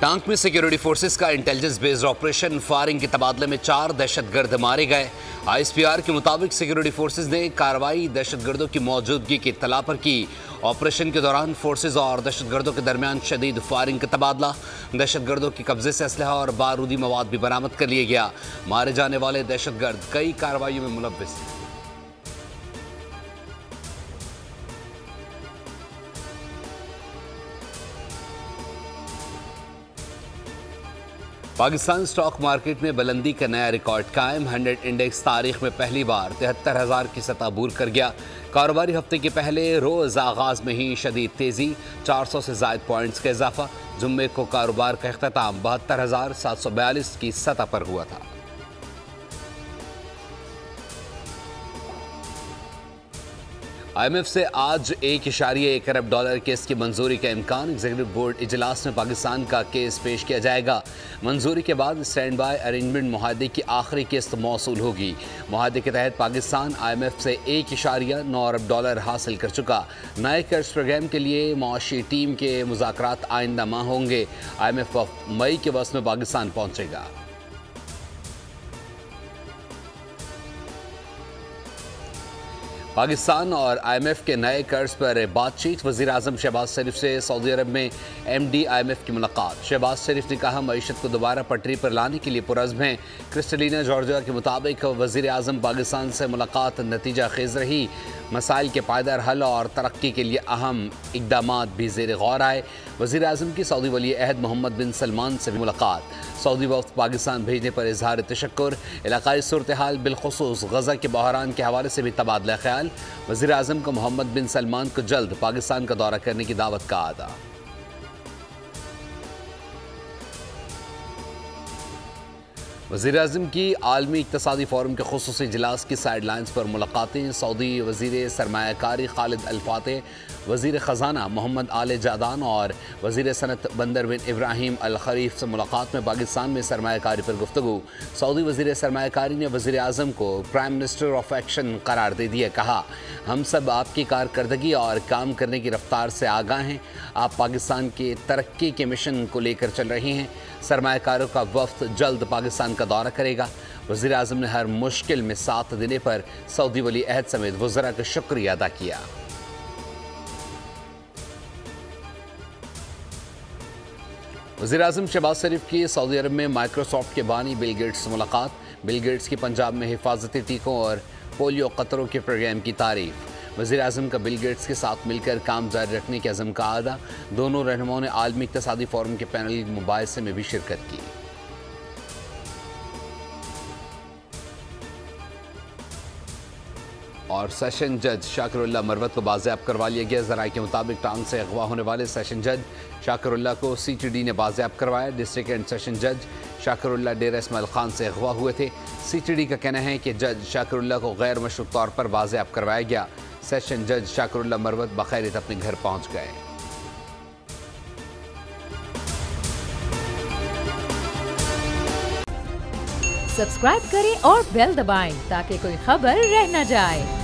Tank में security forces का intelligence based operation firing के तबादले में 4 दहशतगर्द मारे गए। आईएसपीआर के मुताबिक सिक्योरिटी फोर्सेस ने कार्रवाई दहशतगर्दों की मौजूदगी की इत्तला पर की। ऑपरेशन के दौरान फोर्सेस और दहशतगर्दों के दरमियान शदीद फायरिंग का तबादला। दहशतगर्दों के कब्जे से असलहा और बारूदी मवाद भी बरामद कर लिया गया। मारे जाने वाले दहशतगर्द कई कार्रवाइयों में मुलव्विस हैं। पाकिस्तान स्टॉक मार्केट में बुलंदी का नया रिकॉर्ड कायम। 100 इंडेक्स तारीख में पहली बार 73,000 की सतह अबूर कर गया। कारोबारी हफ्ते के पहले रोज आगाज में ही शदीद तेजी, 400 से ज़ायद पॉइंट्स का इजाफा। जुम्मे को कारोबार का इख्तिताम 72,742 की सतह पर हुआ था। IMF से आज $1.1 अरब केस की मंजूरी का इम्कान। एग्जीक्यूटिव बोर्ड इजलास में पाकिस्तान का केस पेश किया जाएगा। मंजूरी के बाद स्टैंड बाय अरेंजमेंट मुआहदे की आखिरी किस्त मौसूल होगी। मुआहदे के तहत पाकिस्तान IMF से $1.9 अरब हासिल कर चुका। नए कर्ज प्रोग्राम के लिए मुआशी टीम के मुज़ाकरात आइंदा माह होंगे। IMF मई के वक्त में पाकिस्तान पहुंचेगा। पाकिस्तान और IMF के नए कर्ज पर बातचीत। वज़ीर आज़म शहबाज शरीफ से सऊदी अरब में MD IMF की मुलाकात। शहबाज शरीफ ने कहा मईशत को दोबारा पटरी पर लाने के लिए पुरज़्म हैं। क्रिस्टलिना जॉर्जिया के मुताबिक वज़ीर आज़म पाकिस्तान से मुलाकात नतीजा खेज़ रही। मसाइल के पायदार हल और तरक्की के लिए अहम इक़दामात भी ज़ेर गौर आए। वज़ीर आज़म की सऊदी वली अहद मोहम्मद बिन सलमान से भी मुलाकात। सऊदी वफ़द पाकिस्तान भेजने पर इजहार तशक्कुर। इलाक़ाई सूरत हाल बिलखुसूस गज़ा के बहरान के हवाले से भी तबादला ख्याल। वज़ीर आज़म को मोहम्मद बिन सलमान को जल्द पाकिस्तान का दौरा करने की दावत का आदा। वज़ीर आज़म की आलमी इक़्तिसादी फ़ोरम के खुसूसी इजलास की साइड लाइन्स पर मुलाकातें। सऊदी वज़ीर सरमायाकारी खालिद अल फातेह, वज़ीर ख़जाना मोहम्मद आले जादान और वज़ीर सनत बंदर बिन इब्राहिम अल खरीफ से मुलाकात में पाकिस्तान में सरमायाकारी पर गुफ्तगू। सऊदी वज़ीर सरमायाकारी ने वज़ीर आज़म को प्राइम मिनिस्टर ऑफ एक्शन करार दे दिया। कहा हम सब आपकी कारकर्दगी और काम करने की रफ्तार से आगाह हैं। आप पाकिस्तान के तरक्की के मिशन को लेकर चल रहे हैं। सरमायाकारों का वफ़द जल्द पाकिस्तान का दौरा करेगा। वज़ीर आज़म ने हर मुश्किल में साथ देने पर सऊदी वली अहद समेत वज़रा का शुक्रिया अदा किया। वज़ीर आज़म शहबाज शरीफ की सऊदी अरब में माइक्रोसॉफ्ट के बानी बिल गेट्स से मुलाकात। बिल गेट्स की पंजाब में हिफाजती टीकों और पोलियो कतरों के प्रोग्राम की तारीफ। वज़ीर आज़म का बिल गेट्स के साथ मिलकर काम जारी रखने के अज़म का आदा। दोनों रहनुमाओं ने आलमी इक़्तिसादी फ़ोरम के पैनल मुबाहिसे में भी शिरकत की। और सेशन जज शाकिरुल्लाह मरवत को बाज़ेयाब करवा लिया गया। ज़राए के मुताबिक टांग से अगवा होने वाले सेशन जज शाकिरुल्लाह को CTD ने बाज़ेयाब करवाया। डिस्ट्रिक्ट एंड सेशन जज शाकिरुल्लाह डेरा इस्माइल खान से अगवा हुए थे। CTD का कहना है कि जज शाकिरुल्लाह को गैर मशरूत तौर पर बाज़ेयाब करवाया गया। सेशन जज शाकिरुल्लाह मरवत बखैरियत अपने घर पहुँच गए। सब्सक्राइब करें और बेल दबाएं ताकि कोई खबर रह न जाए।